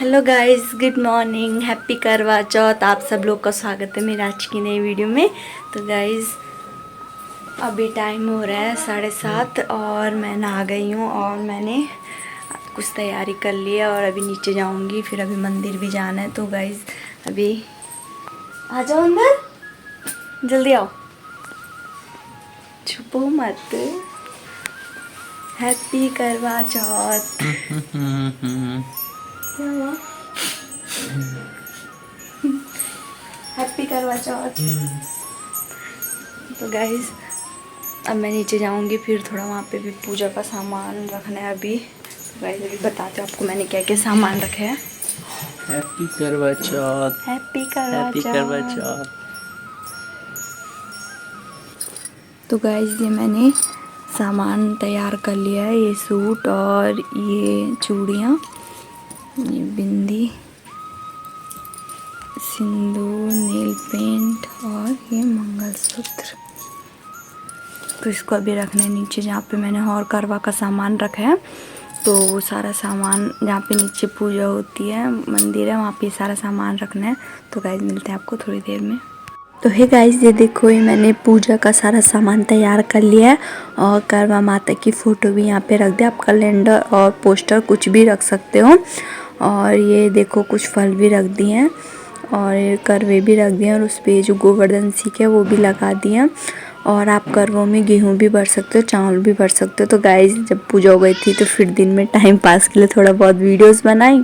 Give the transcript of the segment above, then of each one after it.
Hello guys, good morning, happy करवा चौथ। आप सब लोग का स्वागत है मेरी आज की नई वीडियो में। तो गाइस अभी टाइम हो रहा है 7:30 और मैं नहा गई हूँ और मैंने कुछ तैयारी कर ली है और अभी नीचे जाऊँगी, फिर अभी मंदिर भी जाना है। तो गाइस अभी आ जाओ अंदर, जल्दी आओ, छुपो मत। हैप्पी करवा चौथ। क्या हुआ? हैप्पी करवा चौथ। तो गाइज अब मैं नीचे जाऊंगी, फिर थोड़ा वहाँ पे भी पूजा का सामान रखना है अभी। तो गाइज अभी बताते हो आपको मैंने क्या क्या सामान रखे हैं। हैप्पी करवा चौथ। हैप्पी करवा चौथ। तो गाइज ये मैंने सामान तैयार कर लिया है, ये सूट और ये चूड़ियाँ, ये बिंदी, सिंदूर, नेल पेंट और ये मंगलसूत्र। तो इसको अभी रखना है नीचे जहाँ पे मैंने और करवा का सामान रखा है। तो वो सारा सामान जहाँ पे नीचे पूजा होती है, मंदिर है, वहाँ पे सारा सामान रखना है। तो गाइस मिलते हैं आपको थोड़ी देर में। तो हे गाइस ये देखो, ये मैंने पूजा का सारा सामान तैयार कर लिया है और करवा माता की फ़ोटो भी यहाँ पे रख दिया। आप कैलेंडर और पोस्टर कुछ भी रख सकते हो। और ये देखो कुछ फल भी रख दिए हैं और करवे भी रख दिए हैं और उस पर जो गोवर्धन सीख है वो भी लगा दिए। और आप करवों में गेहूं भी भर सकते हो, चावल भी भर सकते हो। तो गाइस जब पूजा हो गई थी तो फिर दिन में टाइम पास के लिए थोड़ा बहुत वीडियोस बनाई।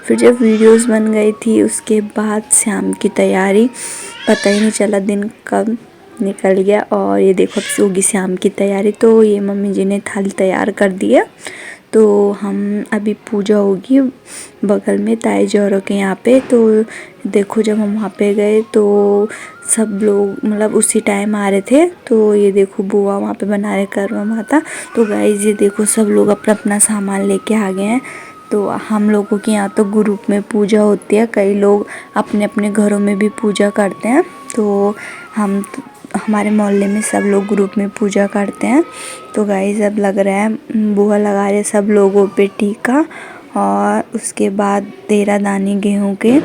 फिर जब वीडियोस बन गई थी उसके बाद शाम की तैयारी, पता ही नहीं चला दिन कब निकल गया। और ये देखो अब होगी शाम की तैयारी। तो ये मम्मी जी ने थाली तैयार कर दी है। तो हम अभी पूजा होगी बगल में ताई जोरों के यहाँ पे। तो देखो जब हम वहाँ पे गए तो सब लोग मतलब उसी टाइम आ रहे थे। तो ये देखो बुआ वहाँ पे बना रहे करवा माता। तो गाइस ये देखो सब लोग अपना अपना सामान लेके आ गए हैं। तो हम लोगों के यहाँ तो ग्रुप में पूजा होती है, कई लोग अपने अपने घरों में भी पूजा करते हैं। तो हमारे मोहल्ले में सब लोग ग्रुप में पूजा करते हैं। तो गाइस अब लग रहा है बुआ लगा रहे सब लोगों पे टीका और उसके बाद 13 दाने गेहूं के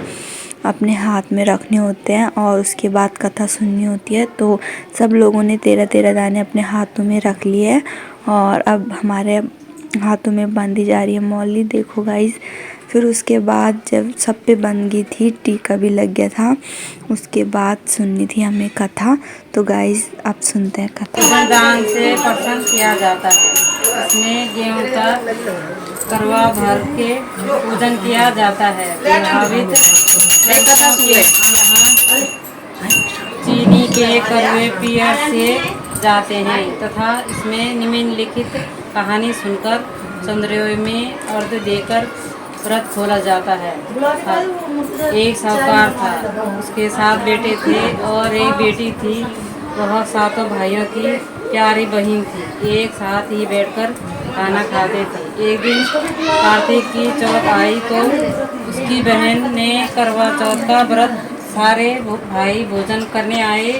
अपने हाथ में रखने होते हैं और उसके बाद कथा सुननी होती है। तो सब लोगों ने 13 दाने अपने हाथों में रख लिए हैं और अब हमारे हाथों में बांधी जा रही है मौली। देखो गाइस फिर उसके बाद जब सब पे बन गई थी, टीका भी लग गया था, उसके बाद सुननी थी हमें कथा। तो गाइस अब सुनते हैं कथा। दान से प्रसन्न किया जाता है। इसमें गेहूं का करवा भर के पूजन किया जाता है। चीनी के करवे पियर से जाते हैं तथा इसमें निम्नलिखित कहानी सुनकर चंद्रोदय में अर्घ देकर व्रत खोला जाता है। एक साहूकार था, उसके 7 बेटे थे और एक बेटी थी। वह 7 भाइयों की प्यारी बहन थी, एक साथ ही बैठकर खाना खाते थे। एक दिन कार्तिक की चौथ आई तो उसकी बहन ने करवा चौथ का व्रत, सारे भाई भोजन करने आए।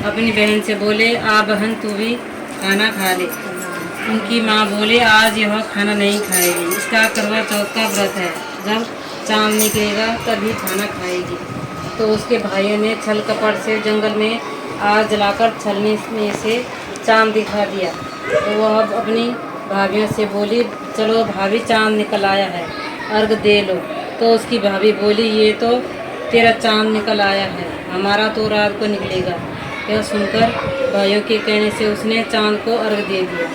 अपनी बहन से बोले, आ बहन तू भी खाना खा ले। उनकी माँ बोले, आज यह खाना नहीं खाएगी, इसका करवा चौथ का व्रत है, जब चांद निकलेगा तभी खाना खाएगी। तो उसके भाइयों ने छल कपट से जंगल में आग जलाकर छलने से चांद दिखा दिया। तो वह अब अपनी भाभियों से बोली, चलो भाभी चांद निकल आया है, अर्घ दे लो। तो उसकी भाभी बोली, ये तो तेरा चांद निकल आया है, हमारा तो रात को निकलेगा। यह सुनकर भाइयों के कहने से उसने चांद को अर्घ दे दिया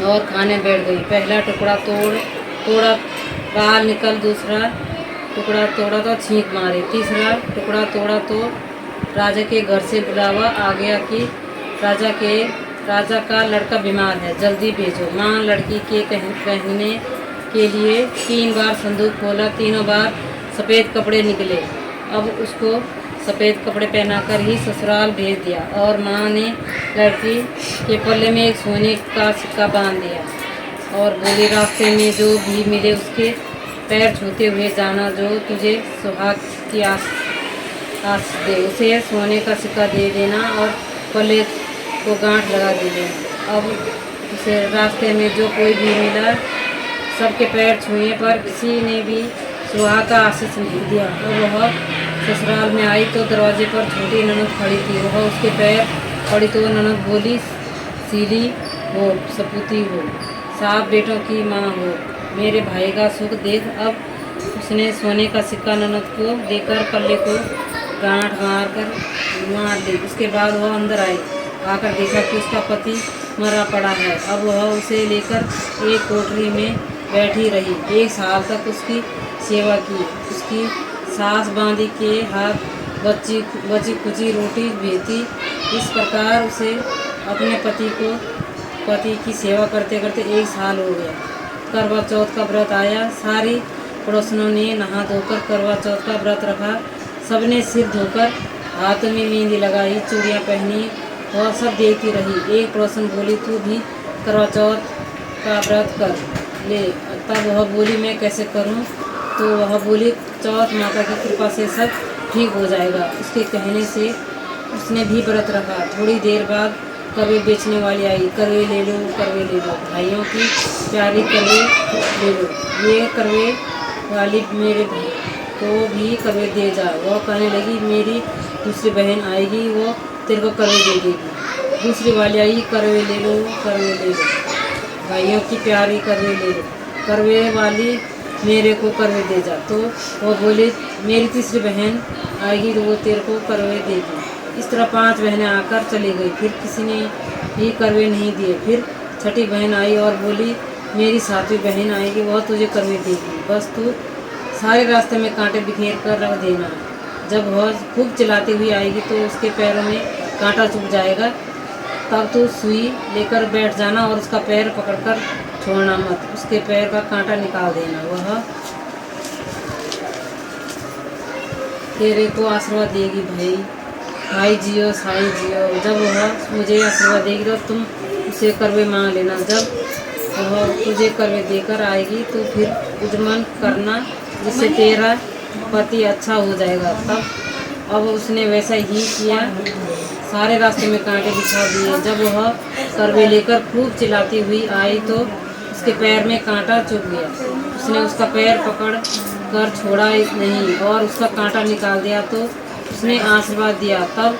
और खाने बैठ गई। पहला टुकड़ा तोड़ा बाल निकल, दूसरा टुकड़ा तोड़ा तो छींक मारे, तीसरा टुकड़ा तोड़ा तो राजा के घर से बुलावा आ गया कि राजा का लड़का बीमार है, जल्दी भेजो। माँ लड़की के पहनने के लिए 3 बार संदूक खोला, तीनों बार सफ़ेद कपड़े निकले। अब उसको सफ़ेद कपड़े पहनाकर ही ससुराल भेज दिया और माँ ने लड़की के पल्ले में एक सोने का सिक्का बांध दिया और बोली, रास्ते में जो भी मिले उसके पैर छूते हुए जाना, जो तुझे सुहाग की आस दे उसे सोने का सिक्का दे देना और पल्ले को गांठ लगा दे देना। अब उसे रास्ते में जो कोई भी मिला सबके पैर छुए पर किसी ने भी सुहाग का आशीष नहीं दिया। तो वह ससुराल में आई तो दरवाजे पर छोटी ननद खड़ी थी। वह उसके पैर पड़ी तो ननद बोली, सीली हो, सपूती हो, साहब बेटों की माँ हो, मेरे भाई का सुख देख। अब उसने सोने का सिक्का ननद को देकर पल्ले को गांठ मार दी। उसके बाद वह अंदर आई, आकर देखा कि उसका पति मरा पड़ा है। अब वह उसे लेकर एक कोठरी में बैठी रही। 1 साल तक उसकी सेवा की। उसकी सास बांदी के हाथ बची कुची रोटी भेजती। इस प्रकार उसे अपने पति की सेवा करते करते 1 साल हो गया। करवा चौथ का व्रत आया। सारी पड़ोसनों ने नहा धोकर करवा चौथ का व्रत रखा। सबने सिर धोकर हाथों में मेहंदी लगाई, चूड़ियाँ पहनी और सब देखती रही। एक पड़ोसन बोली, तू भी करवा चौथ का व्रत कर ले। तब वह बोली, मैं कैसे करूं? तो वह बोली, चौथ माता की कृपा से सब ठीक हो जाएगा। उसके कहने से उसने भी व्रत रखा। थोड़ी देर बाद करवे बेचने वाली आई। करवे ले लो, करवे ले लो, भाइयों की प्यारी करवे ले लो, ये करवे वाली मेरे भाई को भी करवे दे जा। वह कहने लगी, मेरी दूसरी बहन आएगी, वो तेरे को करवे दे देगी। दूसरी वाली आई, करवे ले लो, करवे ले लो, भाइयों की प्यारी करवे ले लो, करवे वाली मेरे को करवे दे जा। तो वो बोले, मेरी तीसरी बहन आएगी तो वो तेरे को करवे देगी। इस तरह 5 बहनें आकर चली गई। फिर किसी ने भी करवे नहीं दिए। फिर छठी बहन आई और बोली, मेरी 7वीं बहन आएगी, वह तुझे करवे देगी, बस तू सारे रास्ते में कांटे बिखेर कर रख देना। जब वह खूब चिल्लाती हुई आएगी तो उसके पैरों में कांटा चुभ जाएगा। तब तू सुई लेकर बैठ जाना और उसका पैर पकड़कर छोड़ना मत, उसके पैर का कांटा निकाल देना। वह तेरे को आशीर्वाद देगी, भाई जियो, साई जियो। जब वह मुझे आशीर्वाद देगी तो तुम उसे करवे मांग लेना। जब वह तुझे करवे देकर आएगी तो फिर उद्यमन करना, जिससे तेरा पति अच्छा हो जाएगा। तब अब उसने वैसा ही किया। सारे रास्ते में कांटे बिछा दिए। जब वह करवे लेकर खूब चिल्लाती हुई आई तो उसके पैर में कांटा चुभ गया। उसने उसका पैर पकड़ कर छोड़ा नहीं और उसका कांटा निकाल दिया। तो उसने आशीर्वाद दिया। तब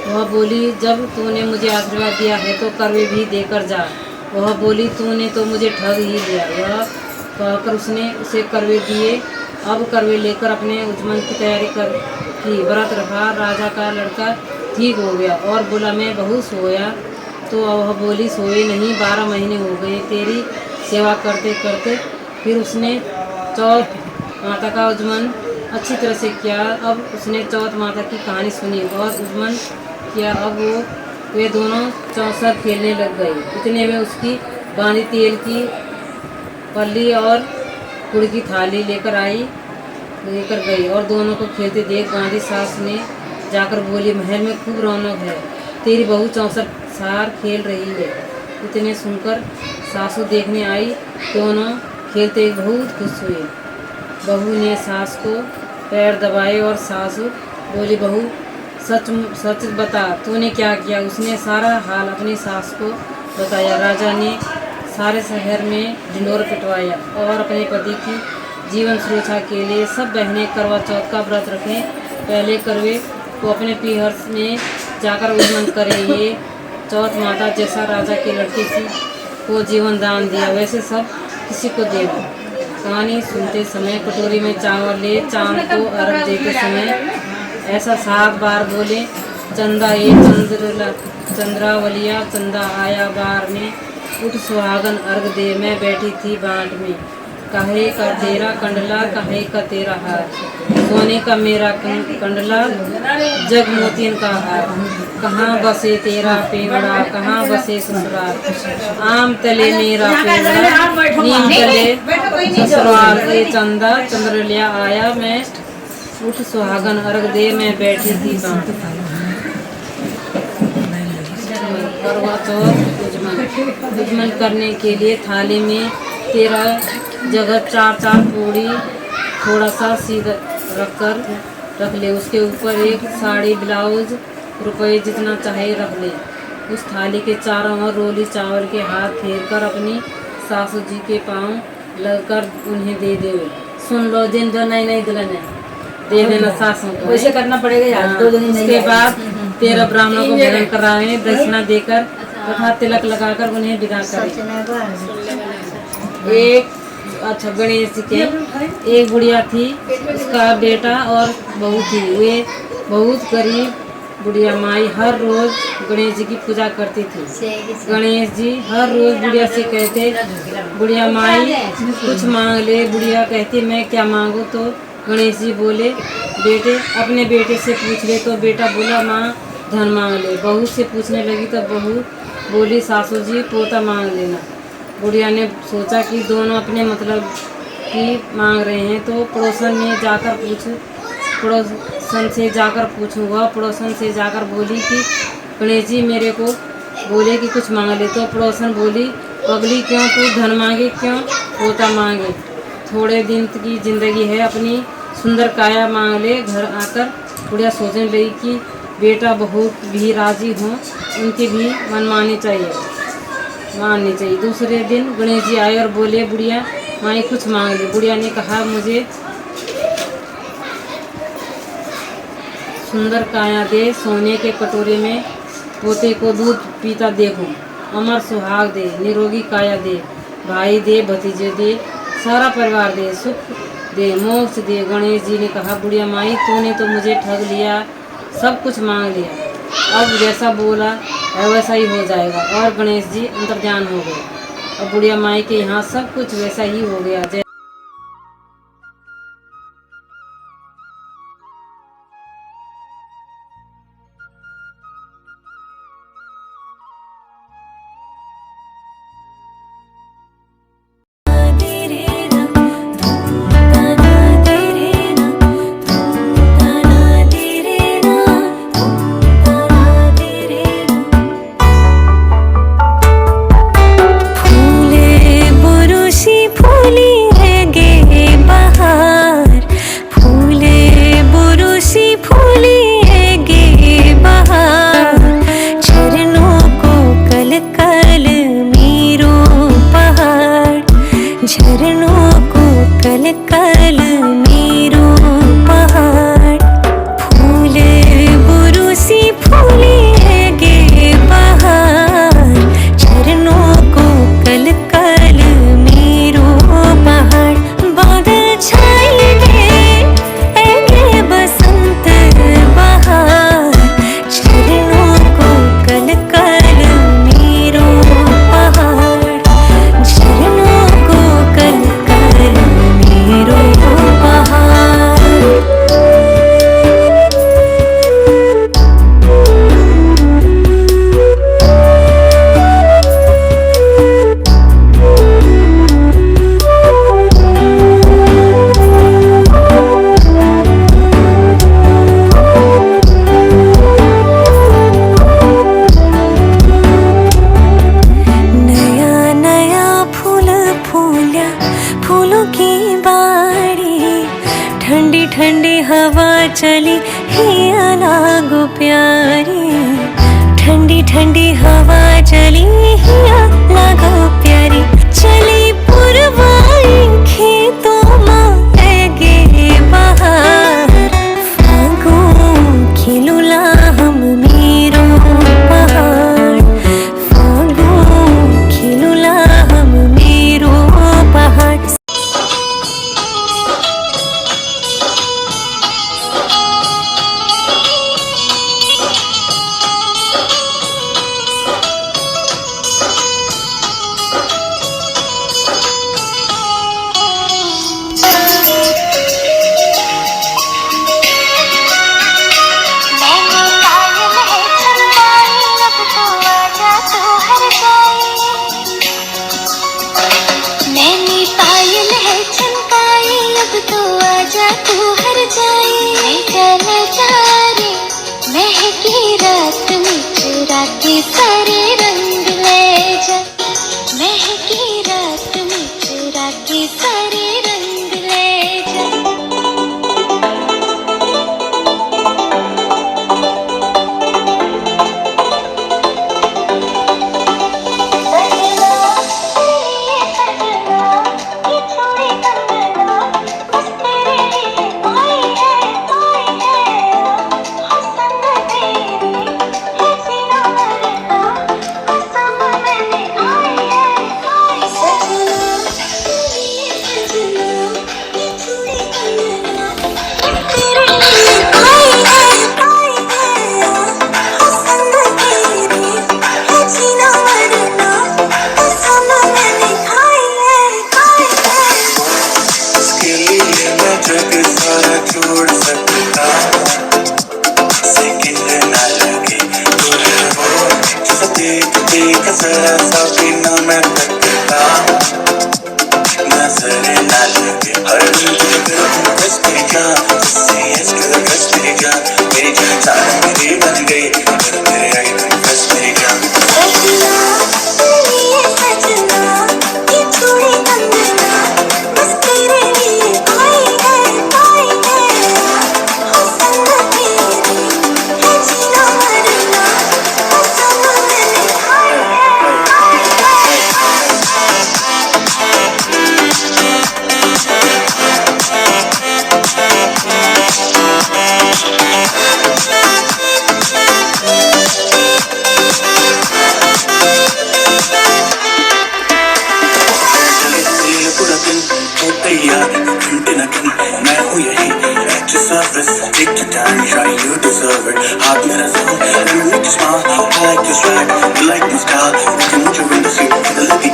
वह बोली, जब तूने मुझे आशीर्वाद दिया है तो करवे भी देकर जा। वह बोली, तूने तो मुझे ठग ही दिया। यह कहकर उसने उसे करवे दिए। अब करवे लेकर अपने उद्यमन की तैयारी की। व्रत रखा। राजा का लड़का ठीक हो गया और बोला, मैं बहुत सोया। तो वह बोली, सोए नहीं, 12 महीने हो गए तेरी सेवा करते करते। फिर उसने चौथ माता का उद्यमन अच्छी तरह से किया। अब उसने चौथ माता की कहानी सुनी और उद्यमन किया। अब वे दोनों चौसर खेलने लग गए। इतने में उसकी बांदी तेल की पल्ली और गुड़ की थाली लेकर गई और दोनों को खेलते देख बांदी सास ने जाकर बोली, महल में खूब रौनक है, तेरी बहू 64 सार खेल रही है। इतने सुनकर सासू देखने आई। दोनों खेलते बहुत खुश हुए। बहू ने सास को पैर दबाए और सासू बोली, बहू सच बता, तूने क्या किया? उसने सारा हाल अपनी सास को बताया। राजा ने सारे शहर में ढिंढोरा पिटवाया और अपने पति की जीवन सुरक्षा के लिए सब बहनें करवा चौथ का व्रत रखें। पहले करवे को अपने पीहर में जाकर उद्यमन करें। ये चौथ माता जैसा राजा के लड़के को जीवन दान दिया, वैसे सब किसी को देना। कहानी सुनते समय कटोरी में चावल ले चांद को अर्घ देते समय ऐसा 7 बार बोले, चंदा ये चंद्रावलिया चंदा आया बार में, उठ सुहागन अर्घ दे, मैं बैठी थी बाट में। कहे का तेरा कंडला, कहे का तेरा हार, सोने का मेरा कंडला, जग मोतियन का हार। कहाँ बसे तेरा पेवड़ा, कहाँ बसे ससुराल, आम तले मेरा पेवड़ा, नीम तले ससुराल। ये चंदा चंद्रलिया आया, मैं उठ सुहागन अर्घ दे, मैं बैठी थी बाट। करवा चौथ उद्यमन करने के लिए थाली में 13 जगह 4 पूड़ी थोड़ा सा सीधा रख ले। उसके ऊपर एक साड़ी ब्लाउज रुपए जितना चाहे रख ले। उस थाली के चारों ओर रोली चावल के हाथ फेर कर अपनी सासू जी के पाँव लगकर उन्हें दे दे। सुन लो जिन जो नई नई दुल्हन है दे देना सासों को। वैसे करना पड़ेगा यार, हाँ, 2 दिन नहीं उसके आए। बाद 13 ब्राह्मणों को भोजन करावे, दक्षिणा देकर तथा तिलक लगाकर उन्हें विदा करें। एक अच्छा गणेश जी के एक बुढ़िया थी, उसका बेटा और बहू थी। वे बहुत गरीब बुढ़िया माई हर रोज गणेश जी की पूजा करती थी। गणेश जी हर रोज बुढ़िया से कहते, बुढ़िया माई कुछ मांग ले। बुढ़िया कहती मैं क्या मांगू? तो गणेश जी बोले बेटे अपने बेटे से पूछ ले। तो बेटा बोला माँ धन मांग ले। बहू से पूछने लगी तो बहू बोली सासू जी पोता मांग लेना। बुढ़िया ने सोचा कि दोनों अपने मतलब की मांग रहे हैं, तो पड़ोसन से जाकर पूछूंगा। पड़ोसन से जाकर बोली कि गणेश जी मेरे को बोले कि कुछ मांग ले। तो पड़ोसन बोली पगली क्यों तू धन मांगे, क्यों पोता मांगे? थोड़े दिन की जिंदगी है, अपनी सुंदर काया मांग ले। घर आकर बुढ़िया सोचने लगी कि बेटा बहू भी राजी हों, उनकी भी माननी चाहिए। दूसरे दिन गणेश जी आए और बोले बुढ़िया माई कुछ मांग ले। बुढ़िया ने कहा मुझे सुंदर काया दे, सोने के कटोरे में पोते को दूध पीता देखो, अमर सुहाग दे, निरोगी काया दे, भाई दे, भतीजे दे, सारा परिवार दे, सुख दे, मोक्ष दे। गणेश जी ने कहा बुढ़िया माई तूने तो मुझे ठग लिया, सब कुछ मांग लिया। अब जैसा बोला है वैसा ही हो जाएगा। और गणेश जी अंतर्ध्यान हो गए। अब बुढ़िया माई के यहाँ सब कुछ वैसा ही हो गया। चली हिया लागो प्यारी, ठंडी ठंडी हवा चली हिया लागो प्यारी, चली पुरवाई खेतों में गे बहार, फागो खिलुला हम मेरो पहाड़, फागो खिलुला हम मेरो पहाड़। सारे रंग ले जा, महकी रात में चुरा के सारे रंग ले जा। सजना ये सजना ये जरा सा पीना मैं तकता नजर ना लगे हर दिल पे बस मेरी जान जिससे इसके बस मेरी जान मेरी बन गई तेरे आई बस मेरी जान सजना ये थोड़ी अंगना बस तेरे लिए आई है हो संग तेरे है जीना मरना हो संग तेरे Take your time, try you deserve it. Hot minutes on, let me make you smile. I like this ride, you like my style. You can move your window seat, the look